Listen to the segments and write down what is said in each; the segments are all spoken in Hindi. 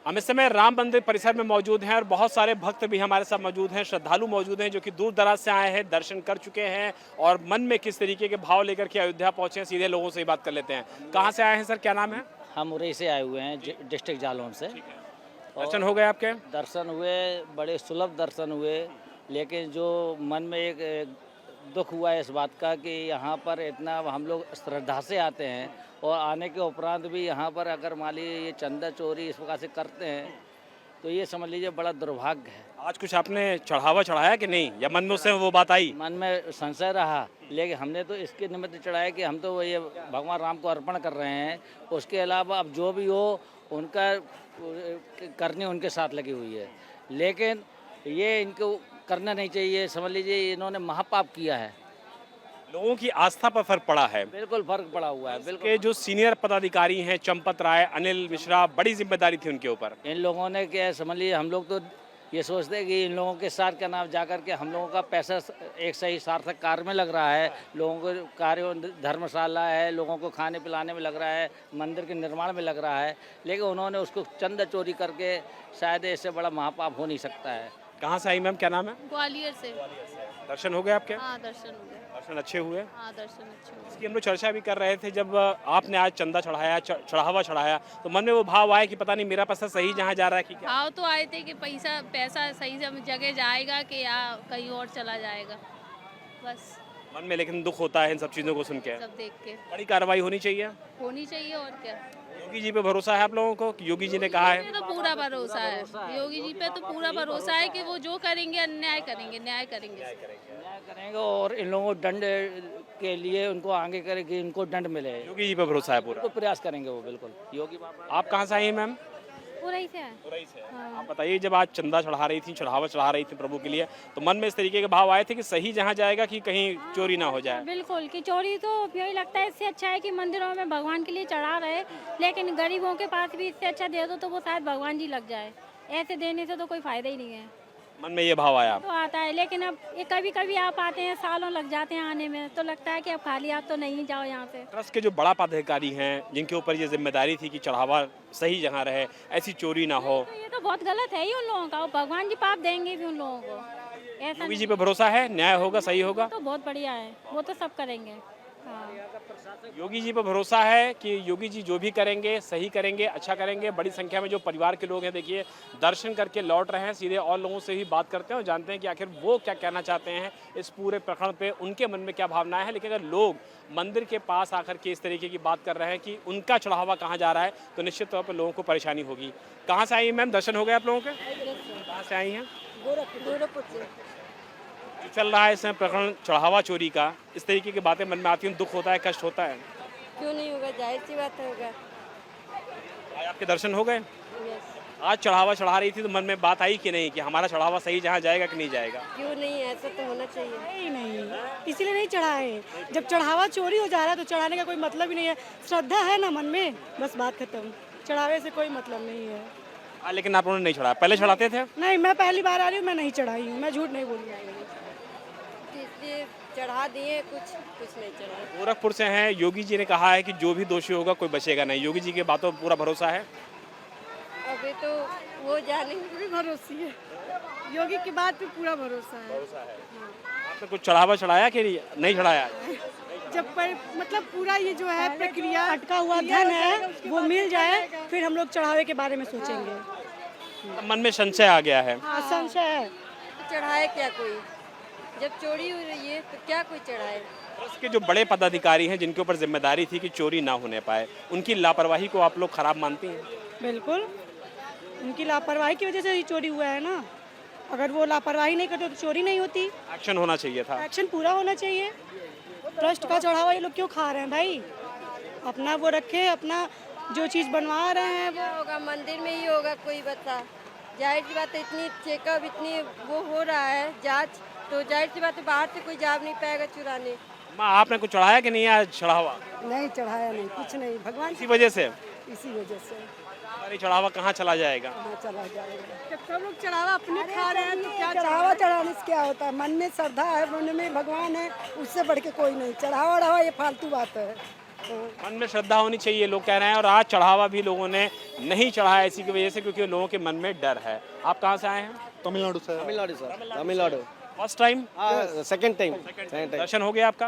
हम इस समय राम मंदिर परिसर में मौजूद हैं और बहुत सारे भक्त भी हमारे साथ मौजूद हैं, श्रद्धालु मौजूद हैं जो कि दूर दराज से आए हैं, दर्शन कर चुके हैं और मन में किस तरीके के भाव लेकर के अयोध्या पहुंचे हैं, सीधे लोगों से ही बात कर लेते हैं। कहाँ से आए हैं सर, क्या नाम है? हम उरई से आए हुए हैं, डिस्ट्रिक्ट जालौन से। दर्शन हो गए आपके? दर्शन हुए, बड़े सुलभ दर्शन हुए, लेकिन जो मन में एक दुख हुआ है इस बात का कि यहाँ पर इतना हम लोग श्रद्धा से आते हैं और आने के उपरांत भी यहाँ पर अगर मान लीजिए ये चंदा चोरी इस प्रकार से करते हैं तो ये समझ लीजिए बड़ा दुर्भाग्य है। आज कुछ आपने चढ़ावा चढ़ाया कि नहीं, या मन में उससे वो बात आई? मन में संशय रहा, लेकिन हमने तो इसके निमित्त चढ़ाया कि हम तो ये भगवान राम को अर्पण कर रहे हैं। उसके अलावा अब जो भी हो उनका करनी उनके साथ लगी हुई है, लेकिन ये इनको करना नहीं चाहिए। समझ लीजिए इन्होंने महापाप किया है। लोगों की आस्था पर फर्क पड़ा है। बिल्कुल फर्क पड़ा हुआ है। बिल्कुल के जो सीनियर पदाधिकारी हैं, चंपत राय, अनिल मिश्रा, बड़ी जिम्मेदारी थी उनके ऊपर। इन लोगों ने क्या समझ लीजिए, हम लोग तो ये सोचते हैं कि इन लोगों के साथ क्या नाम जाकर के हम लोगों का पैसा एक सही सार्थक कार्य में लग रहा है, लोगों को कार्य धर्मशाला है, लोगों को खाने पिलाने में लग रहा है, मंदिर के निर्माण में लग रहा है, लेकिन उन्होंने उसको चंदा चोरी करके शायद इससे बड़ा महापाप हो नहीं सकता है। कहाँ से आई मैम, क्या नाम है? ग्वालियर से। दर्शन हो गए आपके? हाँ दर्शन हो गए। दर्शन अच्छे हुए? हाँ दर्शन अच्छे हो इसकी हम लोग चर्चा भी कर रहे थे, जब आपने आज चंदा चढ़ाया, चढ़ावा चढ़ाया, तो मन में वो भाव आया कि पता नहीं मेरा पैसा सही जहाँ जा रहा है कि क्या? भाव तो आए थे कि पैसा सही जगह जाएगा कि या कहीं और चला जाएगा, बस मन में लेकिन दुख होता है इन सब चीज़ों को सुन के। सब देख के। बड़ी कार्रवाई होनी चाहिए। और क्या। योगी जी पे भरोसा है आप लोगों को कि योगी जी ने कहा है? मुझे तो पूरा भरोसा है, योगी जी पे तो पूरा भरोसा है कि वो जो करेंगे अन्याय करेंगे, न्याय करेंगे। न्याय करेंगे और इन लोगों को दंड के लिए उनको आगे करेंगे, इनको दंड मिले। योगी जी पे भरोसा है पूरा? तो प्रयास करेंगे वो, बिल्कुल। योगी बाबा। आप कहाँ से आई हैं मैम? उरई से है। उरई से। आप बताइए, जब आज चंदा चढ़ा रही थी, चढ़ावा चढ़ा रही थी प्रभु के लिए, तो मन में इस तरीके के भाव आए थे कि सही जहाँ जाएगा कि कहीं चोरी ना हो जाए? बिल्कुल, कि चोरी तो यही लगता है, इससे अच्छा है कि मंदिरों में भगवान के लिए चढ़ा रहे, लेकिन गरीबों के पास भी इससे अच्छा दे दो तो वो शायद भगवान जी लग जाए। ऐसे देने से तो कोई फायदा ही नहीं है। मन में ये भाव आया? तो आता है, लेकिन अब ये कभी कभी आप आते हैं, सालों लग जाते हैं आने में, तो लगता है कि अब खाली आप तो नहीं जाओ यहाँ से। ट्रस्ट के जो बड़ा पदाधिकारी हैं, जिनके ऊपर ये जिम्मेदारी थी कि चढ़ावा सही जगह रहे, ऐसी चोरी ना हो, तो ये तो बहुत गलत है ही उन लोगों का, और भगवान जी पाप देंगे भी उन लोगों को। ऐसा योगी जी पे भरोसा है न्याय होगा, सही होगा? तो बहुत बढ़िया है, वो तो सब करेंगे। हाँ। योगी जी पे भरोसा है कि योगी जी जो भी करेंगे सही करेंगे, अच्छा करेंगे। बड़ी संख्या में जो परिवार के लोग हैं, देखिए दर्शन करके लौट रहे हैं, सीधे और लोगों से ही बात करते हैं और जानते हैं कि आखिर वो क्या कहना चाहते हैं इस पूरे प्रकरण पे, उनके मन में क्या भावनाएं हैं। लेकिन अगर लोग मंदिर के पास आकर के इस तरीके की बात कर रहे हैं कि उनका चढ़ावा कहाँ जा रहा है, तो निश्चित तौर पर लोगों को परेशानी होगी। कहाँ से आई हैं मैम, दर्शन हो गए आप लोगों के? कहाँ से आई हैं? गोरखपुर से। जो चल रहा है इसमें प्रकरण चढ़ावा चोरी का, इस तरीके की बातें मन में आती हैं, दुख होता है, कष्ट होता है? क्यों नहीं होगा, जाहिर सी बात होगा। आज आपके दर्शन हो गए? यस। आज चढ़ावा चढ़ा रही थी तो मन में बात आई कि नहीं कि हमारा चढ़ावा सही जहाँ जाएगा कि नहीं जाएगा? क्यों नहीं, ऐसा तो होना चाहिए। नहीं, इसीलिए नहीं चढ़ाए। जब चढ़ावा चोरी हो जा रहा है तो चढ़ाने का कोई मतलब ही नहीं है। श्रद्धा है ना मन में, बस बात खत्म। चढ़ावे से कोई मतलब नहीं है। लेकिन आप लोगों ने नहीं चढ़ाया, पहले चढ़ाते थे? नहीं, मैं पहली बार आ रही हूँ, मैं नहीं चढ़ाई हूँ, मैं झूठ नहीं बोल रही हूँ। इसलिए चढ़ा दिए, कुछ नहीं चढ़ा। गोरखपुर से हैं, योगी जी ने कहा है कि जो भी दोषी होगा कोई बचेगा नहीं। योगी जी की बातों पर पूरा भरोसा है? अभी तो वो जाने भी भरोसा है, योगी की बात पे पूरा भरोसा है। आपने कुछ चढ़ावा चढ़ाया कि नहीं चढ़ाया? जब पर मतलब पूरा ये जो है प्रक्रिया, अटका हुआ धन है वो मिल जाए, फिर हम लोग चढ़ावे के बारे में सोचेंगे। मन में संशय आ गया है? हाँ, संशय है। तो चढ़ाए क्या कोई, जब चोरी हो रही है तो क्या कोई चढ़ाए। ट्रस्ट के जो बड़े पदाधिकारी हैं, जिनके ऊपर जिम्मेदारी थी कि चोरी ना होने पाए, उनकी लापरवाही को आप लोग खराब मानती हैं? बिल्कुल, उनकी लापरवाही की वजह से ही चोरी हुआ है ना। अगर वो लापरवाही नहीं करते तो चोरी नहीं होती। एक्शन होना चाहिए था। एक्शन पूरा होना चाहिए। ट्रस्ट का चढ़ावा ये लोग क्यों खा रहे हैं भाई? अपना वो रखे, अपना जो चीज़ बनवा रहे हैं क्या होगा, मंदिर में ही होगा, कोई बता। जाहिर सी बात है, इतनी चेकअप, इतनी वो हो रहा है जांच, तो जाहिर सी बात है बाहर से कोई जा नहीं पाएगा चुराने। माँ, आपने कुछ चढ़ाया कि नहीं आज चढ़ावा? नहीं चढ़ाया, नहीं, कुछ नहीं, भगवान इसी वजह से? इसी वजह से अरे चढ़ावा कहाँ चला जाएगा? चला जाएगा। जब सब लोग चढ़ावा अपने खा रहे हैं तो क्या चढ़ावा चढ़ाने से क्या होता है? मन में श्रद्धा है, मन में भगवान है, उससे बढ़ के कोई नहीं। चढ़ावा ये फालतू बात है। मन में श्रद्धा होनी चाहिए, लोग कह रहे हैं। और आज चढ़ावा भी लोगों ने नहीं चढ़ाया इसी की वजह से, क्योंकि लोगों के मन में डर है। आप कहाँ से आए हैं? तमिलनाडु से। Tamil Nadu sir, Tamil Nadu. First time? Second time दर्शन हो गया आपका?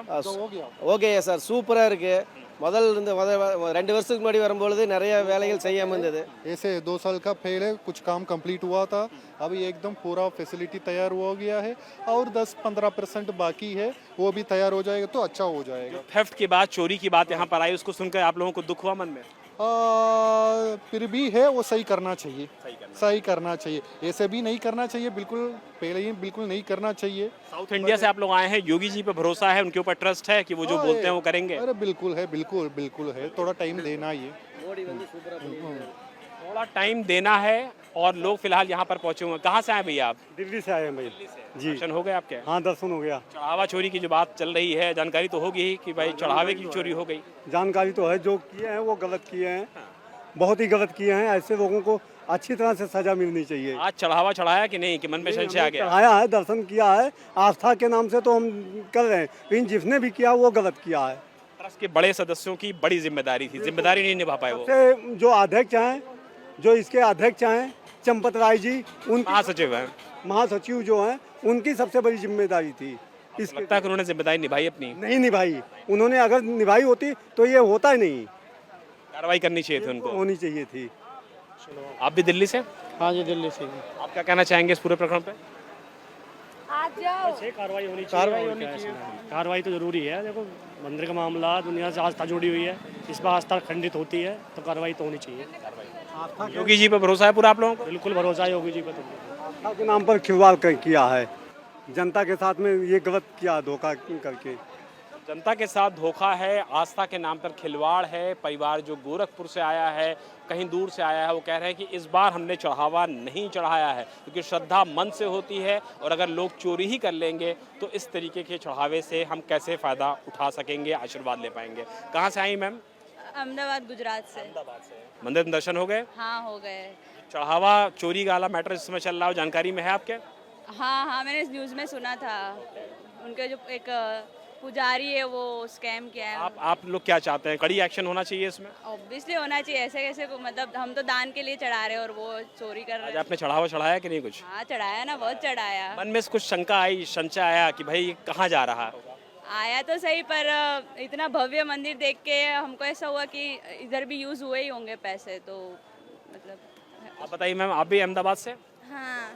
ஓகே சார், சூப்பராக இருக்கு। முதல் 2 வருஷத்துக்கு முன்னாடி வரும்பொழுது நிறைய வேலைகள் செய்யாமல் இருந்தது। ऐसे 2 साल का पहले कुछ काम कंप्लीट हुआ था, अभी एकदम पूरा फैसिलिटी तैयार हो गया है और 10-15% बाकी है, वो भी तैयार हो जाएगा तो अच्छा हो जाएगा। थेफ्ट की बात, चोरी की बात यहाँ पर आई, उसको सुनकर आप लोगों को दुख हुआ मन में? फिर भी है, वो सही करना चाहिए, सही करना चाहिए। ऐसे भी नहीं करना चाहिए, बिल्कुल पहले ही बिल्कुल नहीं करना चाहिए। साउथ इंडिया से आप लोग आए हैं, योगी जी पे भरोसा है, उनके ऊपर ट्रस्ट है कि वो जो बोलते हैं वो करेंगे? अरे बिल्कुल है, बिल्कुल बिल्कुल है, थोड़ा टाइम देना ही है। थोड़ा टाइम देना है। और लोग फिलहाल यहाँ पर पहुंचे हुए हैं। कहाँ से आए भैया आप? दिल्ली से आए हैं भाई जी। दर्शन हो गए आपके? हाँ, दर्शन हो गया। चढ़ावा चोरी की जो बात चल रही है, जानकारी तो होगी ही कि भाई चढ़ावे की चोरी हो गई। जानकारी तो है, जो किए हैं वो गलत किए हैं, बहुत ही गलत किए हैं। ऐसे लोगों को अच्छी तरह से सजा मिलनी चाहिए। आज चढ़ावा चढ़ाया कि नहीं, कि मन में संशय आ गया? चढ़ाया है, दर्शन किया है, आस्था के नाम से तो हम कर रहे हैं, लेकिन जिसने भी किया वो गलत किया है। ट्रस्ट के बड़े सदस्यों की बड़ी जिम्मेदारी थी, जिम्मेदारी नहीं निभा पाए वो। सबसे जो अध्यक्ष हैं, जो इसके अध्यक्ष हैं चंपत राय जी, उन महासचिव हैं, महासचिव जो हैं, उनकी सबसे बड़ी जिम्मेदारी थी। इसके लगता है कि उन्होंने जिम्मेदारी निभाई अपनी? नहीं निभाई। उन्होंने अगर निभाई होती तो ये होता ही नहीं, कार्रवाई करनी चाहिए थी उनको, होनी चाहिए थी। आप भी दिल्ली से? हाँ जी, दिल्ली से। आप क्या कहना चाहेंगे इस पूरे प्रकरण पे? कार्रवाई होनी चाहिए। कार्रवाई तो जरूरी है। देखो, मंदिर का मामला दुनिया से आस्था जुड़ी हुई है, इस पर आस्था खंडित होती है तो कार्रवाई तो होनी चाहिए। योगी जी पे भरोसा है पूरा आप लोगों को? बिल्कुल भरोसा है योगी जी पर। तो आस्था के नाम पर खिलवाड़ किया है, जनता के साथ में ये गलत किया, धोखा करके। जनता के साथ धोखा है, आस्था के नाम पर खिलवाड़ है। परिवार जो गोरखपुर से आया है, कहीं दूर से आया है, वो कह रहे हैं कि इस बार हमने चढ़ावा नहीं चढ़ाया है, क्योंकि श्रद्धा मन से होती है। और अगर लोग चोरी ही कर लेंगे तो इस तरीके के चढ़ावे से हम कैसे फ़ायदा उठा सकेंगे, आशीर्वाद ले पाएंगे। कहाँ से आई मैम? अहमदाबाद, गुजरात से। मंदिर में दर्शन हो गए? हाँ, हो गए। चढ़ावा चोरी का वाला मैटर इस समय चल रहा हो, जानकारी में है आपके? हाँ, मैंने न्यूज़ में सुना था, उनके जो एक पुजारी है वो स्कैम किया है। आप लोग क्या चाहते हैं? कड़ी एक्शन होना चाहिए इसमें? ऑब्वियसली होना चाहिए। ऐसे कैसे को, मतलब हम तो दान के लिए चढ़ा रहे हैं और वो चोरी कर रहे आज हैं। आपने चढ़ावा चढ़ाया कि नहीं कुछ? हाँ, चढ़ाया ना, बहुत चढ़ाया। मन में कुछ शंका आई, संशय आया कि भाई ये कहाँ जा रहा है? आया तो सही, पर इतना भव्य मंदिर देख के हमको ऐसा हुआ कि इधर भी यूज़ हुए ही होंगे पैसे, तो मतलब। आप बताइए मैम, आप भी अहमदाबाद से? हाँ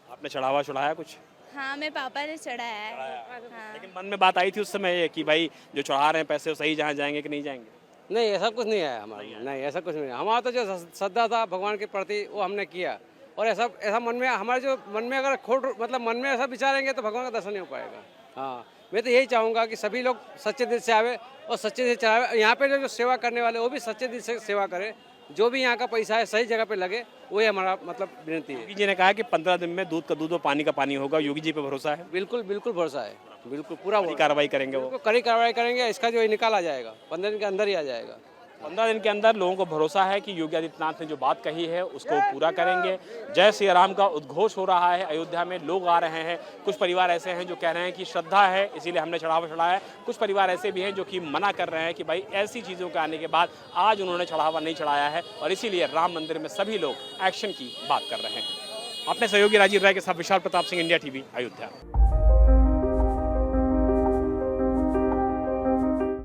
आपने चढ़ावा चढ़ाया कुछ? हाँ, मेरे पापा ने चढ़ाया है। हाँ। लेकिन मन में बात आई थी उस समय कि भाई जो चढ़ा रहे हैं पैसे वो सही जहाँ जाएंगे कि नहीं जाएंगे? नहीं, ऐसा कुछ नहीं है हमारे। नहीं, ऐसा कुछ नहीं है। हमारा तो जो श्रद्धा था भगवान के प्रति वो हमने किया। और ऐसा मन में, हमारे जो मन में अगर खोट, मतलब मन में ऐसा विचारेंगे तो भगवान का दर्शन नहीं हो पाएगा। हाँ, मैं तो यही चाहूँगा कि सभी लोग सच्चे दिल से आवे और सच्चे दिल से चढ़ावे। यहाँ पे जो सेवा करने वाले वो भी सच्चे दिल से सेवा करें। जो भी यहाँ का पैसा है सही जगह पे लगे, वही हमारा मतलब विनती है। योगी जी ने कहा कि 15 दिन में दूध का दूध और पानी का पानी होगा। योगी जी पे भरोसा है? बिल्कुल बिल्कुल भरोसा है, बिल्कुल पूरा कड़ी कार्रवाई करेंगे वो? कड़ी कार्रवाई करेंगे। इसका जो निकाल आ जाएगा 15 दिन के अंदर ही आ जाएगा। 15 दिन के अंदर लोगों को भरोसा है कि योगी आदित्यनाथ ने जो बात कही है उसको पूरा करेंगे। जय श्री राम का उद्घोष हो रहा है, अयोध्या में लोग आ रहे हैं। कुछ परिवार ऐसे हैं जो कह रहे हैं कि श्रद्धा है इसीलिए हमने चढ़ावा चढ़ाया है। कुछ परिवार ऐसे भी हैं जो कि मना कर रहे हैं कि भाई ऐसी चीज़ों के आने के बाद आज उन्होंने चढ़ावा नहीं चढ़ाया है और इसीलिए राम मंदिर में सभी लोग एक्शन की बात कर रहे हैं। अपने सहयोगी राजीव राय के साथ विशाल प्रताप सिंह, इंडिया टीवी, अयोध्या।